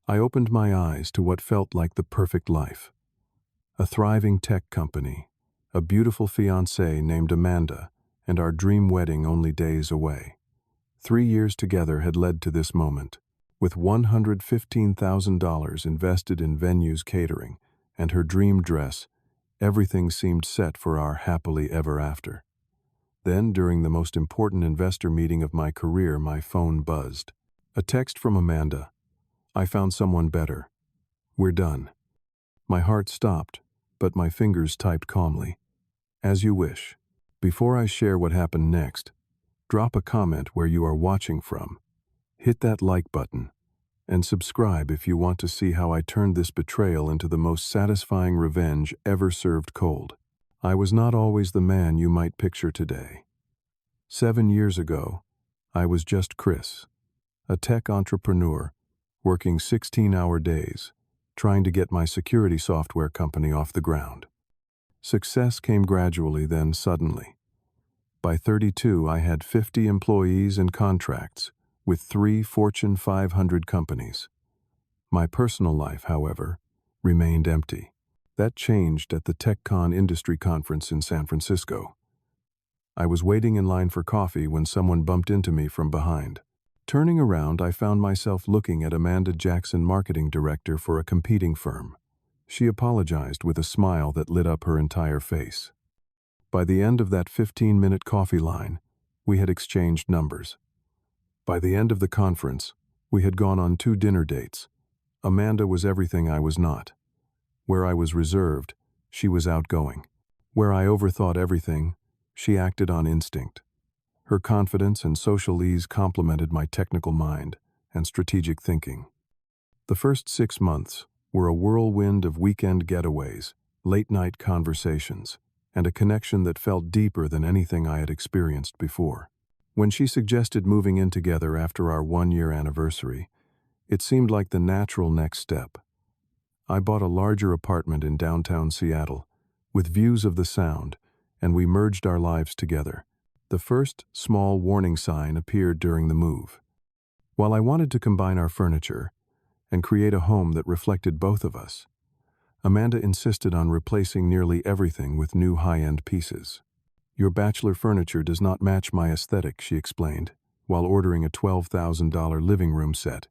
I opened my eyes to what felt like the perfect life. A thriving tech company, a beautiful fiancée named Amanda, and our dream wedding only days away. 3 years together had led to this moment. With $115,000 invested in venues catering and her dream dress, everything seemed set for our happily ever after. Then, during the most important investor meeting of my career, my phone buzzed. A text from Amanda. "I found someone better. We're done." My heart stopped, but my fingers typed calmly. "As you wish." Before I share what happened next, drop a comment where you are watching from. Hit that like button, and subscribe if you want to see how I turned this betrayal into the most satisfying revenge ever served cold. I was not always the man you might picture today. 7 years ago, I was just Chris, a tech entrepreneur, working 16-hour days, trying to get my security software company off the ground. Success came gradually, then suddenly. By 32, I had 50 employees and contracts with 3 Fortune 500 companies. My personal life, however, remained empty. That changed at the TechCon industry conference in San Francisco. I was waiting in line for coffee when someone bumped into me from behind. Turning around, I found myself looking at Amanda Jackson, marketing director for a competing firm. She apologized with a smile that lit up her entire face. By the end of that 15-minute coffee line, we had exchanged numbers. By the end of the conference, we had gone on 2 dinner dates. Amanda was everything I was not. Where I was reserved, she was outgoing. Where I overthought everything, she acted on instinct. Her confidence and social ease complemented my technical mind and strategic thinking. The first 6 months were a whirlwind of weekend getaways, late-night conversations, and a connection that felt deeper than anything I had experienced before. When she suggested moving in together after our 1-year anniversary, it seemed like the natural next step. I bought a larger apartment in downtown Seattle, with views of the Sound, and we merged our lives together. The first small warning sign appeared during the move. While I wanted to combine our furniture and create a home that reflected both of us, Amanda insisted on replacing nearly everything with new high-end pieces. "Your bachelor furniture does not match my aesthetic," she explained, while ordering a $12,000 living room set.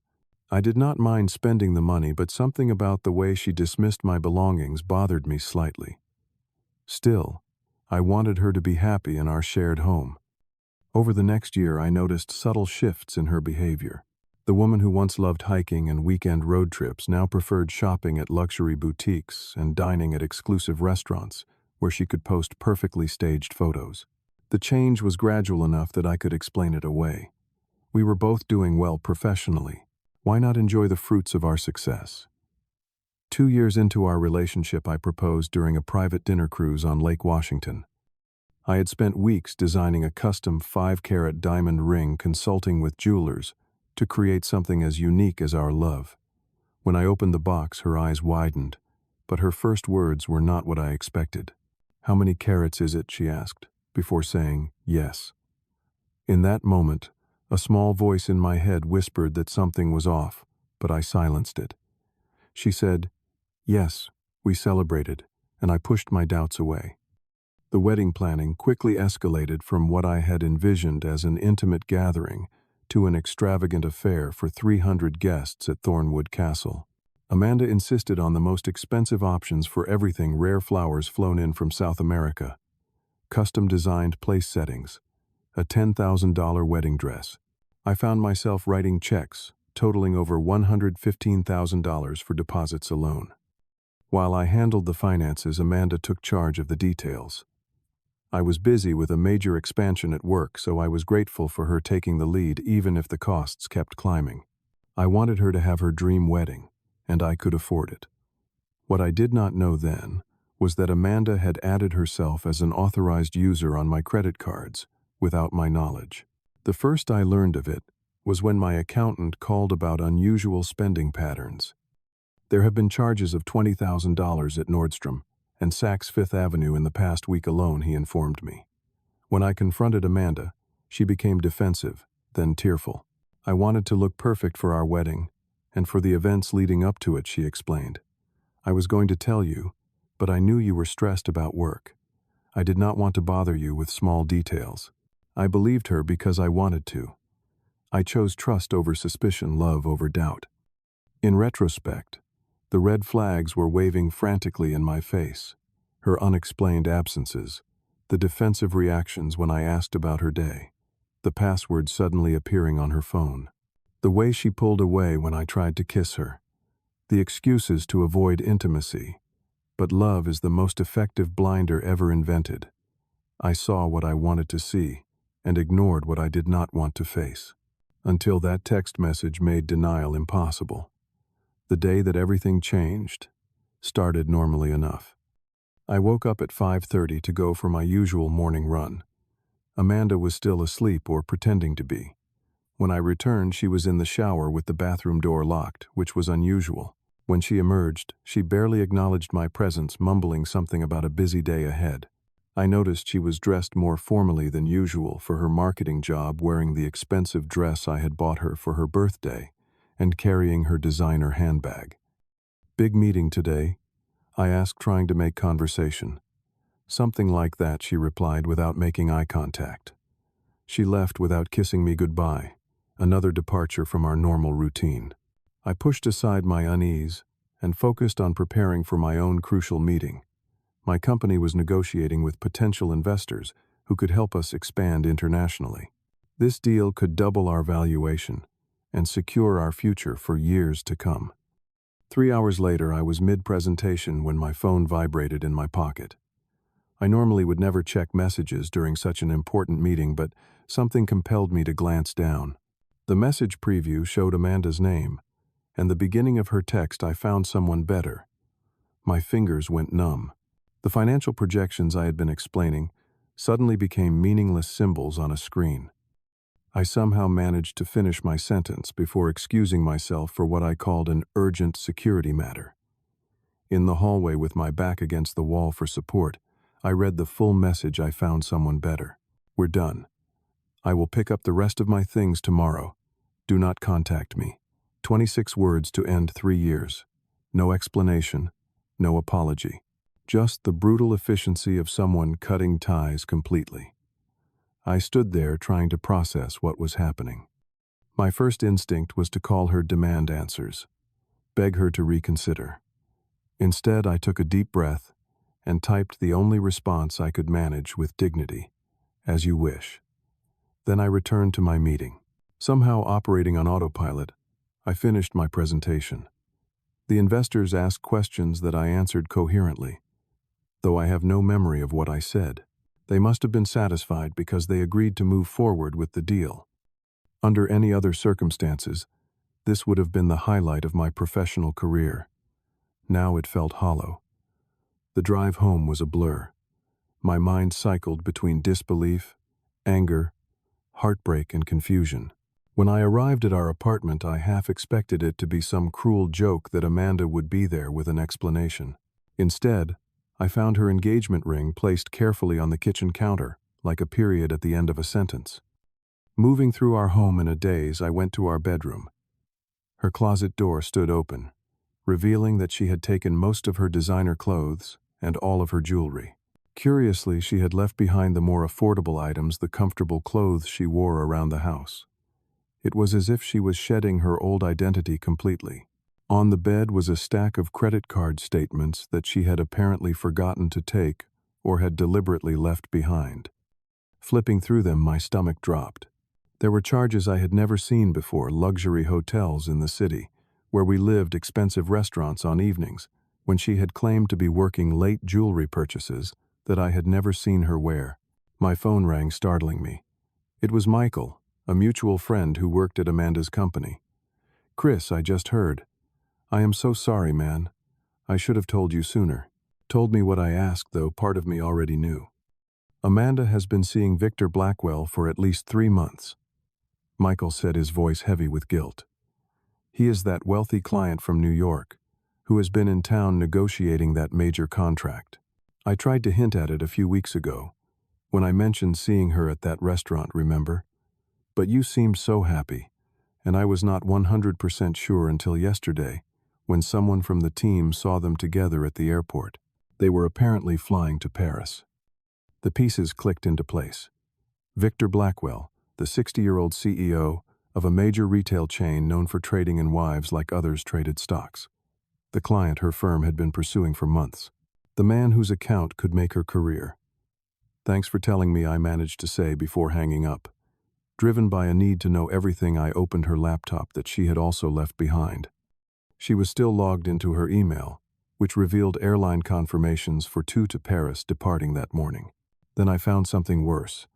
I did not mind spending the money, but something about the way she dismissed my belongings bothered me slightly. Still, I wanted her to be happy in our shared home. Over the next year, I noticed subtle shifts in her behavior. The woman who once loved hiking and weekend road trips now preferred shopping at luxury boutiques and dining at exclusive restaurants where she could post perfectly staged photos. The change was gradual enough that I could explain it away. We were both doing well professionally. Why not enjoy the fruits of our success? 2 years into our relationship, I proposed during a private dinner cruise on Lake Washington. I had spent weeks designing a custom 5-carat diamond ring, consulting with jewelers to create something as unique as our love. When I opened the box, her eyes widened, but her first words were not what I expected. "How many carats is it?" she asked, before saying yes. In that moment, a small voice in my head whispered that something was off, but I silenced it. She said, "Yes," we celebrated, and I pushed my doubts away. The wedding planning quickly escalated from what I had envisioned as an intimate gathering to an extravagant affair for 300 guests at Thornwood Castle. Amanda insisted on the most expensive options for everything: rare flowers flown in from South America, custom-designed place settings, a $10,000 wedding dress. I found myself writing checks totaling over $115,000 for deposits alone. While I handled the finances, Amanda took charge of the details. I was busy with a major expansion at work, so I was grateful for her taking the lead even if the costs kept climbing. I wanted her to have her dream wedding, and I could afford it. What I did not know then was that Amanda had added herself as an authorized user on my credit cards without my knowledge. The first I learned of it was when my accountant called about unusual spending patterns. There have been charges of $20,000 at Nordstrom and Saks Fifth Avenue in the past week alone, he informed me. When I confronted Amanda, she became defensive, then tearful. I wanted to look perfect for our wedding, and for the events leading up to it, she explained. I was going to tell you, but I knew you were stressed about work. I did not want to bother you with small details. I believed her because I wanted to. I chose trust over suspicion, love over doubt. In retrospect, the red flags were waving frantically in my face. Her unexplained absences, the defensive reactions when I asked about her day, the password suddenly appearing on her phone, the way she pulled away when I tried to kiss her, the excuses to avoid intimacy. But love is the most effective blinder ever invented. I saw what I wanted to see and ignored what I did not want to face. Until that text message made denial impossible. The day that everything changed started normally enough. I woke up at 5:30 to go for my usual morning run. Amanda was still asleep or pretending to be. When I returned, she was in the shower with the bathroom door locked, which was unusual. When she emerged, she barely acknowledged my presence, mumbling something about a busy day ahead. I noticed she was dressed more formally than usual for her marketing job, wearing the expensive dress I had bought her for her birthday and carrying her designer handbag. Big meeting today? I asked, trying to make conversation. Something like that, she replied without making eye contact. She left without kissing me goodbye, another departure from our normal routine. I pushed aside my unease and focused on preparing for my own crucial meeting. My company was negotiating with potential investors who could help us expand internationally. This deal could double our valuation and secure our future for years to come. 3 hours later, I was mid-presentation when my phone vibrated in my pocket. I normally would never check messages during such an important meeting, but something compelled me to glance down. The message preview showed Amanda's name, and the beginning of her text, I found someone better. My fingers went numb. The financial projections I had been explaining suddenly became meaningless symbols on a screen. I somehow managed to finish my sentence before excusing myself for what I called an urgent security matter. In the hallway, with my back against the wall for support, I read the full message. I found someone better. We're done. I will pick up the rest of my things tomorrow. Do not contact me. 26 words to end 3 years. No explanation, no apology. Just the brutal efficiency of someone cutting ties completely. I stood there trying to process what was happening. My first instinct was to call her, demand answers, beg her to reconsider. Instead, I took a deep breath and typed the only response I could manage with dignity: as you wish. Then I returned to my meeting. Somehow operating on autopilot, I finished my presentation. The investors asked questions that I answered coherently, though I have no memory of what I said. They must have been satisfied because they agreed to move forward with the deal. Under any other circumstances, this would have been the highlight of my professional career. Now it felt hollow. The drive home was a blur. My mind cycled between disbelief, anger, heartbreak, and confusion. When I arrived at our apartment, I half expected it to be some cruel joke that Amanda would be there with an explanation. Instead, I found her engagement ring placed carefully on the kitchen counter, like a period at the end of a sentence. Moving through our home in a daze, I went to our bedroom. Her closet door stood open, revealing that she had taken most of her designer clothes and all of her jewelry. Curiously, she had left behind the more affordable items, the comfortable clothes she wore around the house. It was as if she was shedding her old identity completely. On the bed was a stack of credit card statements that she had apparently forgotten to take or had deliberately left behind. Flipping through them, my stomach dropped. There were charges I had never seen before: luxury hotels in the city, where we lived, expensive restaurants on evenings, when she had claimed to be working late, jewelry purchases that I had never seen her wear. My phone rang, startling me. It was Michael, a mutual friend who worked at Amanda's company. "Chris, I just heard. I am so sorry, man. I should have told you sooner." Told me what I asked, though part of me already knew. "Amanda has been seeing Victor Blackwell for at least 3 months. Michael said, his voice heavy with guilt. "He is that wealthy client from New York who has been in town negotiating that major contract. I tried to hint at it a few weeks ago, when I mentioned seeing her at that restaurant, remember? But you seemed so happy, and I was not 100% sure until yesterday, when someone from the team saw them together at the airport. They were apparently flying to Paris. The pieces clicked into place. Victor Blackwell, the 60-year-old CEO of a major retail chain known for trading in wives like others traded stocks. The client her firm had been pursuing for months. The man whose account could make her career. "Thanks for telling me," I managed to say before hanging up. Driven by a need to know everything, I opened her laptop that she had also left behind. She was still logged into her email, which revealed airline confirmations for 2 to Paris departing that morning. Then I found something worse,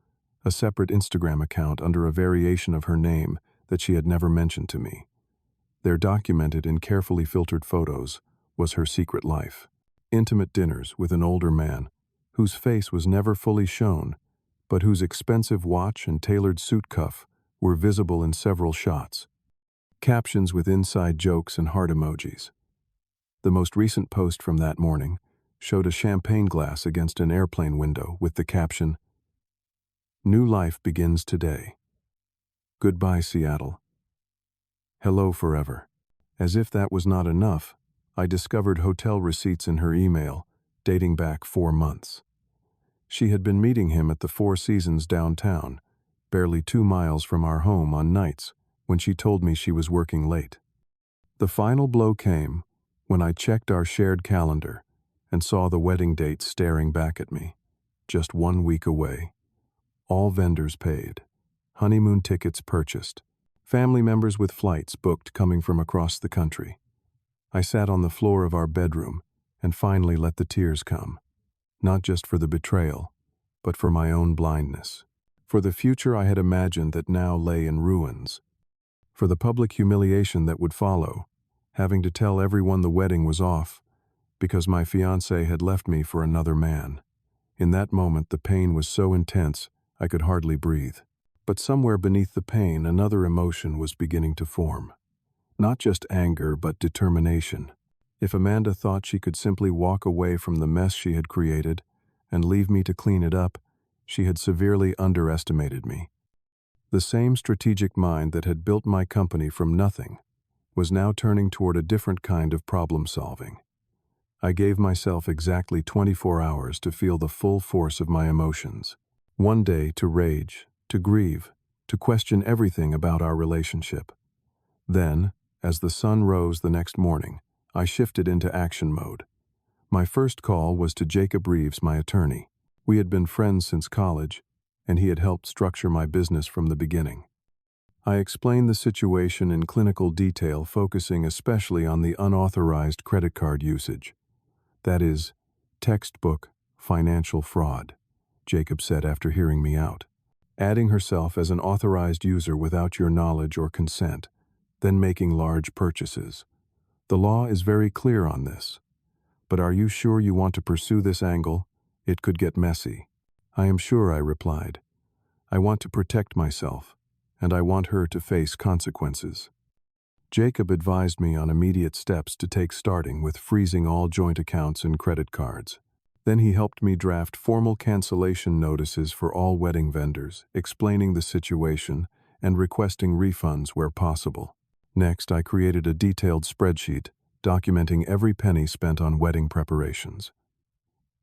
a separate Instagram account under a variation of her name that she had never mentioned to me. There, documented in carefully filtered photos, was her secret life. Intimate dinners with an older man, whose face was never fully shown, but whose expensive watch and tailored suit cuff were visible in several shots. Captions with inside jokes and heart emojis. The most recent post from that morning showed a champagne glass against an airplane window with the caption, "New life begins today. Goodbye, Seattle. Hello forever." As if that was not enough, I discovered hotel receipts in her email, dating back 4 months. She had been meeting him at the Four Seasons downtown, barely 2 miles from our home, on nights when she told me she was working late. The final blow came when I checked our shared calendar and saw the wedding date staring back at me, just 1 week away. All vendors paid, honeymoon tickets purchased, family members with flights booked coming from across the country. I sat on the floor of our bedroom and finally let the tears come, not just for the betrayal, but for my own blindness, for the future I had imagined that now lay in ruins, for the public humiliation that would follow, having to tell everyone the wedding was off because my fiancé had left me for another man. In that moment, the pain was so intense I could hardly breathe. But somewhere beneath the pain, another emotion was beginning to form. Not just anger, but determination. If Amanda thought she could simply walk away from the mess she had created and leave me to clean it up, she had severely underestimated me. The same strategic mind that had built my company from nothing was now turning toward a different kind of problem-solving. I gave myself exactly 24 hours to feel the full force of my emotions. One day to rage, to grieve, to question everything about our relationship. Then, as the sun rose the next morning, I shifted into action mode. My first call was to Jacob Reeves, my attorney. We had been friends since college, and he had helped structure my business from the beginning. I explained the situation in clinical detail, focusing especially on the unauthorized credit card usage. That is, textbook financial fraud, Jacob said after hearing me out. Adding herself as an authorized user without your knowledge or consent, then making large purchases. The law is very clear on this. But are you sure you want to pursue this angle? It could get messy. I am sure, I replied. I want to protect myself, and I want her to face consequences. Jacob advised me on immediate steps to take, starting with freezing all joint accounts and credit cards. Then he helped me draft formal cancellation notices for all wedding vendors, explaining the situation and requesting refunds where possible. Next, I created a detailed spreadsheet documenting every penny spent on wedding preparations.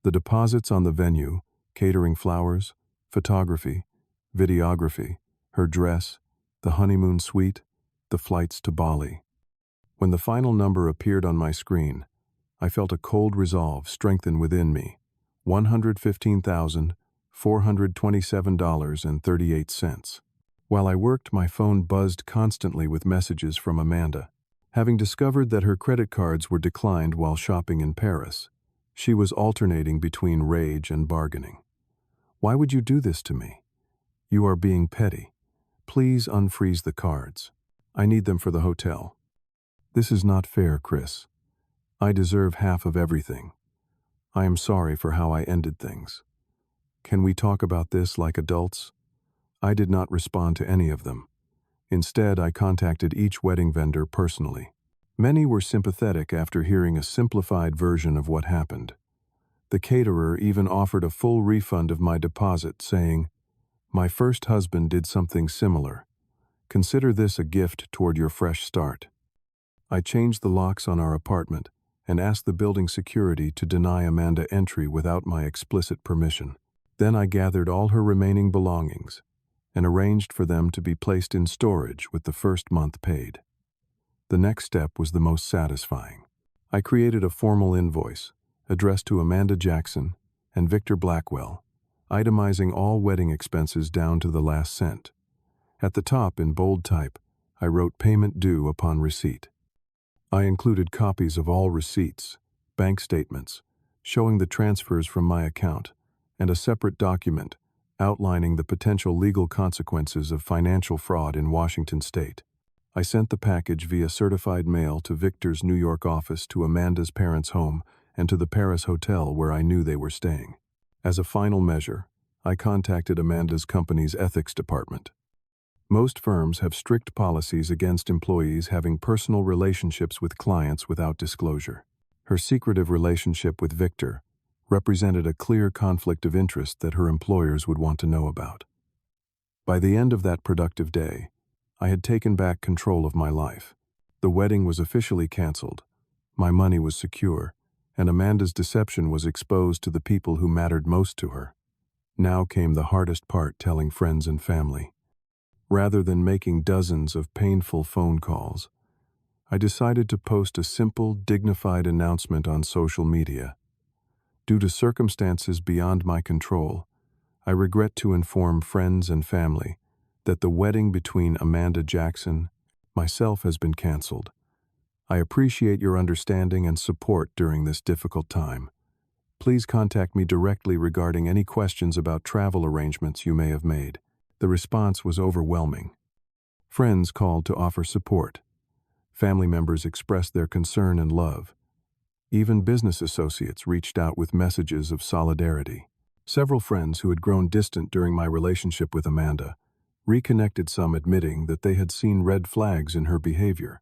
The deposits on the venue, catering, flowers, photography, videography, her dress, the honeymoon suite, the flights to Bali. When the final number appeared on my screen, I felt a cold resolve strengthen within me. $115,427.38. While I worked, my phone buzzed constantly with messages from Amanda. Having discovered that her credit cards were declined while shopping in Paris, she was alternating between rage and bargaining. "Why would you do this to me? You are being petty. Please unfreeze the cards. I need them for the hotel. This is not fair, Chris. I deserve half of everything. I am sorry for how I ended things. Can we talk about this like adults?" I did not respond to any of them. Instead, I contacted each wedding vendor personally. Many were sympathetic after hearing a simplified version of what happened. The caterer even offered a full refund of my deposit, saying, "My first husband did something similar. Consider this a gift toward your fresh start. I changed the locks on our apartment and asked the building security to deny Amanda entry without my explicit permission. Then I gathered all her remaining belongings and arranged for them to be placed in storage with the first month paid. The next step was the most satisfying. I created a formal invoice addressed to Amanda Jackson and Victor Blackwell, itemizing all wedding expenses down to the last cent. At the top, in bold type, I wrote "Payment due upon receipt." I included copies of all receipts, bank statements, showing the transfers from my account, and a separate document outlining the potential legal consequences of financial fraud in Washington state. I sent the package via certified mail to Victor's New York office, to Amanda's parents' home, and to the Paris hotel where I knew they were staying. As a final measure, I contacted Amanda's company's ethics department. Most firms have strict policies against employees having personal relationships with clients without disclosure. Her secretive relationship with Victor represented a clear conflict of interest that her employers would want to know about. By the end of that productive day, I had taken back control of my life. The wedding was officially canceled, my money was secure, and Amanda's deception was exposed to the people who mattered most to her. Now came the hardest part: telling friends and family. Rather than making dozens of painful phone calls, I decided to post a simple, dignified announcement on social media. Due to circumstances beyond my control, I regret to inform friends and family that the wedding between Amanda Jackson and myself has been canceled. I appreciate your understanding and support during this difficult time. Please contact me directly regarding any questions about travel arrangements you may have made. The response was overwhelming. Friends called to offer support. Family members expressed their concern and love. Even business associates reached out with messages of solidarity. Several friends who had grown distant during my relationship with Amanda reconnected, some admitting that they had seen red flags in her behavior,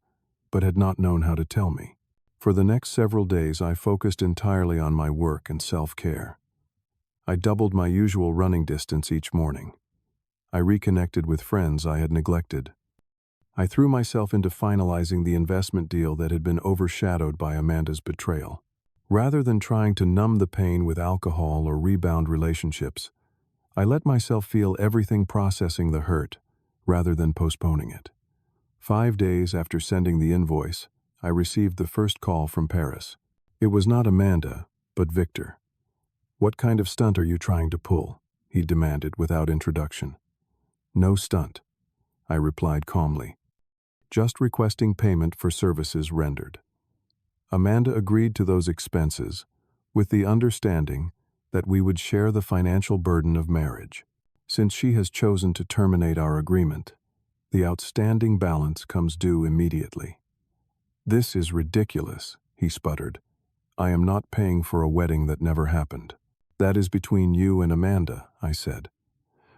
but had not known how to tell me. For the next several days, I focused entirely on my work and self-care. I doubled my usual running distance each morning. I reconnected with friends I had neglected. I threw myself into finalizing the investment deal that had been overshadowed by Amanda's betrayal. Rather than trying to numb the pain with alcohol or rebound relationships, I let myself feel everything, processing the hurt rather than postponing it. 5 days after sending the invoice, I received the first call from Paris. It was not Amanda, but Victor. "What kind of stunt are you trying to pull?" he demanded without introduction. "No stunt," I replied calmly. "Just requesting payment for services rendered." Amanda agreed to those expenses with the understanding that we would share the financial burden of marriage. Since she has chosen to terminate our agreement, the outstanding balance comes due immediately. "This is ridiculous," he sputtered. "I am not paying for a wedding that never happened." "That is between you and Amanda," I said.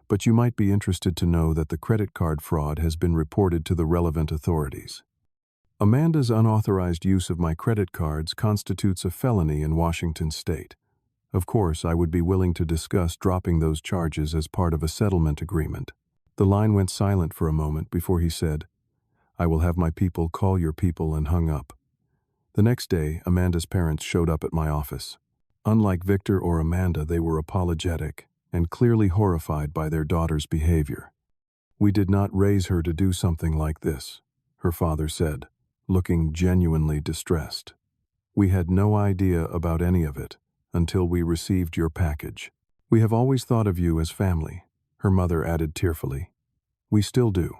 "But you might be interested to know that the credit card fraud has been reported to the relevant authorities. Amanda's unauthorized use of my credit cards constitutes a felony in Washington state. Of course, I would be willing to discuss dropping those charges as part of a settlement agreement." The line went silent for a moment before he said, "I will have my people call your people," and hung up. The next day, Amanda's parents showed up at my office. Unlike Victor or Amanda, they were apologetic and clearly horrified by their daughter's behavior. "We did not raise her to do something like this," her father said, looking genuinely distressed. "We had no idea about any of it until we received your package. We have always thought of you as family," her mother added tearfully. "We still do."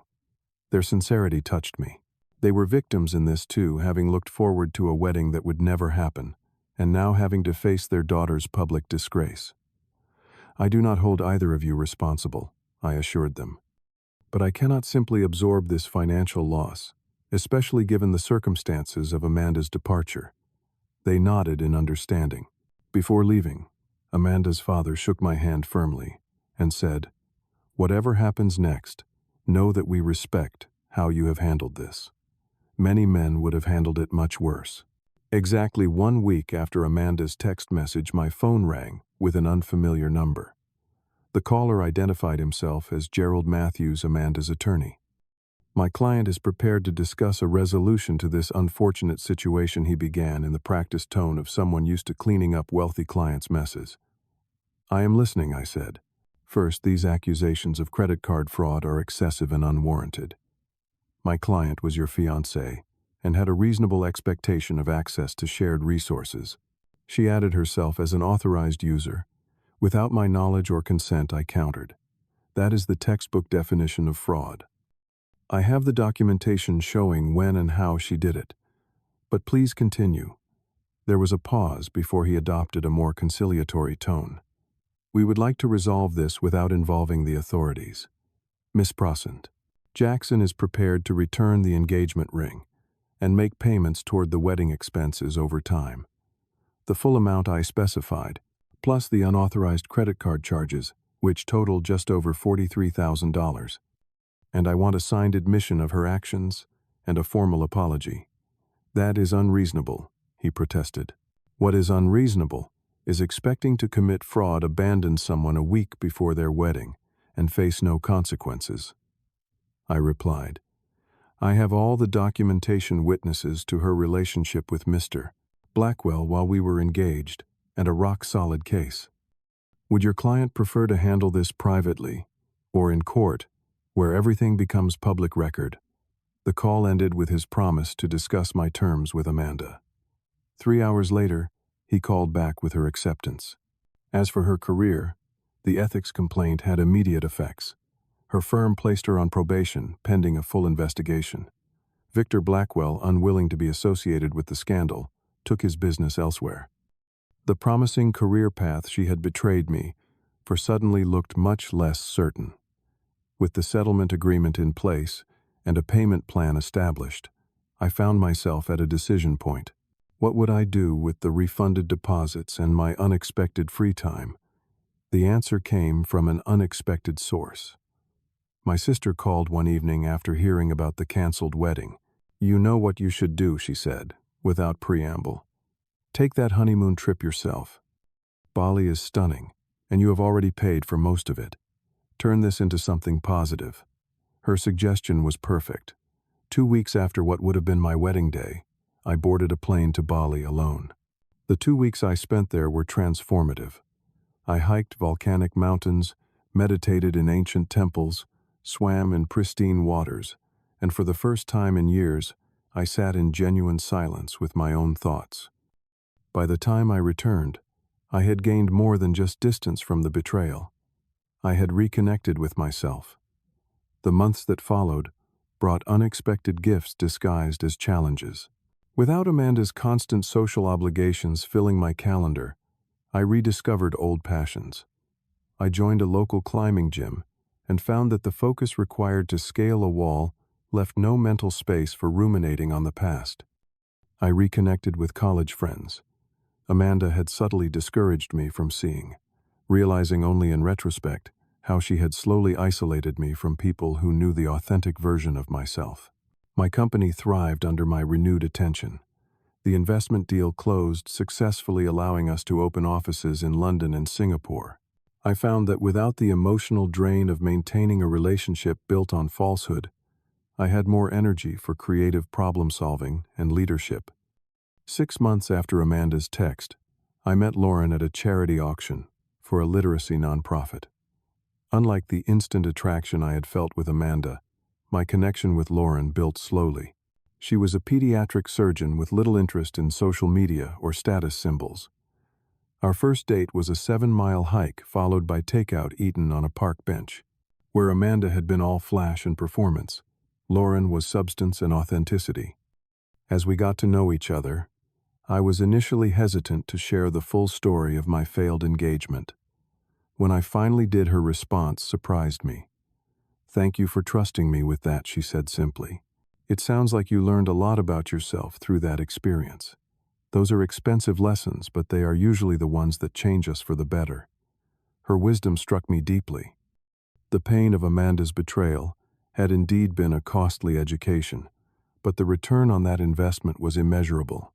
Their sincerity touched me. They were victims in this too, having looked forward to a wedding that would never happen, and now having to face their daughter's public disgrace. "I do not hold either of you responsible," I assured them. "But I cannot simply absorb this financial loss, especially given the circumstances of Amanda's departure." They nodded in understanding. Before leaving, Amanda's father shook my hand firmly and said, "Whatever happens next, know that we respect how you have handled this. Many men would have handled it much worse." Exactly 1 week after Amanda's text message, my phone rang with an unfamiliar number. The caller identified himself as Gerald Matthews, Amanda's attorney. My client is prepared to discuss a resolution to this unfortunate situation, he began in the practiced tone of someone used to cleaning up wealthy clients' messes. I am listening, I said. First, these accusations of credit card fraud are excessive and unwarranted. My client was your fiancée and had a reasonable expectation of access to shared resources. She added herself as an authorized user. Without my knowledge or consent, I countered. That is the textbook definition of fraud. I have the documentation showing when and how she did it. But please continue. There was a pause before he adopted a more conciliatory tone. We would like to resolve this without involving the authorities. Miss Proscent, Jackson is prepared to return the engagement ring and make payments toward the wedding expenses over time. The full amount I specified, plus the unauthorized credit card charges, which total just over $43,000. And I want a signed admission of her actions and a formal apology. That is unreasonable, he protested. What is unreasonable is expecting to commit fraud, abandon someone a week before their wedding, and face no consequences. I replied, I have all the documentation, witnesses to her relationship with Mr. Blackwell while we were engaged, and a rock-solid case. Would your client prefer to handle this privately, or in court, where everything becomes public record? The call ended with his promise to discuss my terms with Amanda. 3 hours later, he called back with her acceptance. As for her career, the ethics complaint had immediate effects. Her firm placed her on probation, pending a full investigation. Victor Blackwell, unwilling to be associated with the scandal, took his business elsewhere. The promising career path she had betrayed me for suddenly looked much less certain. With the settlement agreement in place and a payment plan established, I found myself at a decision point. What would I do with the refunded deposits and my unexpected free time? The answer came from an unexpected source. My sister called one evening after hearing about the canceled wedding. You know what you should do, she said, without preamble. Take that honeymoon trip yourself. Bali is stunning, and you have already paid for most of it. Turn this into something positive. Her suggestion was perfect. 2 weeks after what would have been my wedding day, I boarded a plane to Bali alone. The 2 weeks I spent there were transformative. I hiked volcanic mountains, meditated in ancient temples, swam in pristine waters, and for the first time in years, I sat in genuine silence with my own thoughts. By the time I returned, I had gained more than just distance from the betrayal. I had reconnected with myself. The months that followed brought unexpected gifts disguised as challenges. Without Amanda's constant social obligations filling my calendar, I rediscovered old passions. I joined a local climbing gym and found that the focus required to scale a wall left no mental space for ruminating on the past. I reconnected with college friends. Amanda had subtly discouraged me from seeing, realizing only in retrospect how she had slowly isolated me from people who knew the authentic version of myself. My company thrived under my renewed attention. The investment deal closed, successfully allowing us to open offices in London and Singapore. I found that without the emotional drain of maintaining a relationship built on falsehood, I had more energy for creative problem-solving and leadership. 6 months after Amanda's text, I met Lauren at a charity auction for a literacy nonprofit. Unlike the instant attraction I had felt with Amanda, my connection with Lauren built slowly. She was a pediatric surgeon with little interest in social media or status symbols. Our first date was a 7-mile hike followed by takeout eaten on a park bench. Where Amanda had been all flash and performance, Lauren was substance and authenticity. As we got to know each other, I was initially hesitant to share the full story of my failed engagement. When I finally did, her response surprised me. "Thank you for trusting me with that," she said simply. "It sounds like you learned a lot about yourself through that experience. Those are expensive lessons, but they are usually the ones that change us for the better." Her wisdom struck me deeply. The pain of Amanda's betrayal had indeed been a costly education, but the return on that investment was immeasurable.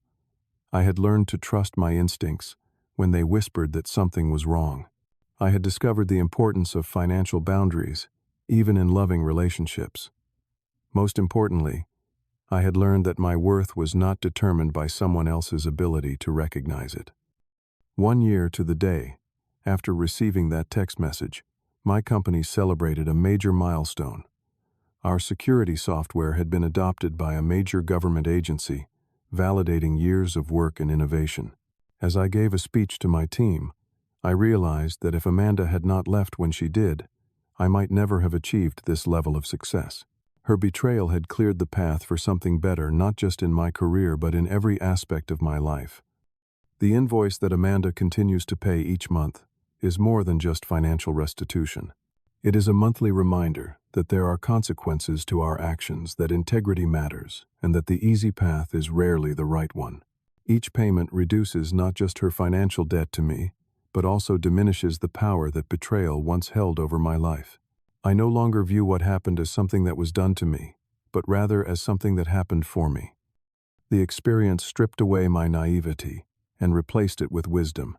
I had learned to trust my instincts when they whispered that something was wrong. I had discovered the importance of financial boundaries, even in loving relationships. Most importantly, I had learned that my worth was not determined by someone else's ability to recognize it. 1 year to the day after receiving that text message, my company celebrated a major milestone. Our security software had been adopted by a major government agency, validating years of work and innovation. As I gave a speech to my team, I realized that if Amanda had not left when she did, I might never have achieved this level of success. Her betrayal had cleared the path for something better, not just in my career but in every aspect of my life. The invoice that Amanda continues to pay each month is more than just financial restitution. It is a monthly reminder that there are consequences to our actions, that integrity matters, and that the easy path is rarely the right one. Each payment reduces not just her financial debt to me, but also diminishes the power that betrayal once held over my life. I no longer view what happened as something that was done to me, but rather as something that happened for me. The experience stripped away my naivety and replaced it with wisdom.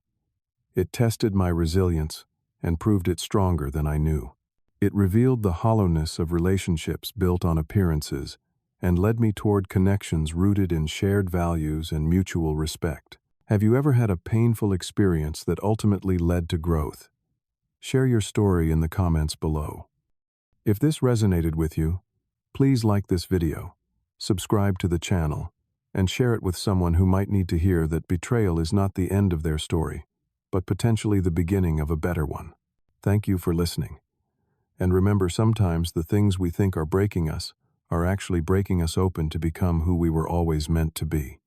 It tested my resilience and proved it stronger than I knew. It revealed the hollowness of relationships built on appearances and led me toward connections rooted in shared values and mutual respect. Have you ever had a painful experience that ultimately led to growth? Share your story in the comments below. If this resonated with you, please like this video, subscribe to the channel, and share it with someone who might need to hear that betrayal is not the end of their story, but potentially the beginning of a better one. Thank you for listening. And remember, sometimes the things we think are breaking us are actually breaking us open to become who we were always meant to be.